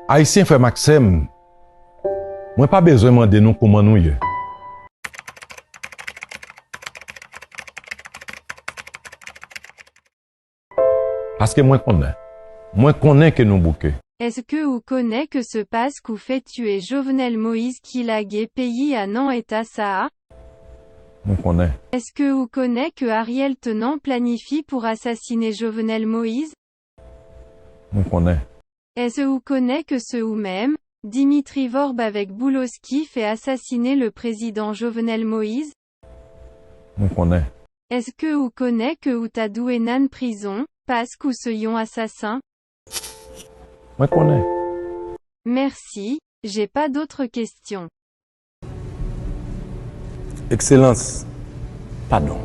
Haïtien frère Maxime, moi pas besoin de demander nous comment nous y est. Parce que moi connais que nous bouquets. Est-ce que ou connaît que se passe qu'ou fait tuer Jovenel Moïse qui lagué pays à Nan et à Saa? Nous connais. Est-ce que ou connaît que Ariel Tenant planifie pour assassiner Jovenel Moïse? Nous connais. Est-ce ou connaît que ce ou même, Dimitri Vorbe avec Bouloski fait assassiner le président Jovenel Moïse? Nous connais. Est-ce que ou connaît que ou tadoué nan prison, parce qu'ou se yon assassin? Moi connais. Merci, j'ai pas d'autres questions. Excellence. Pardon.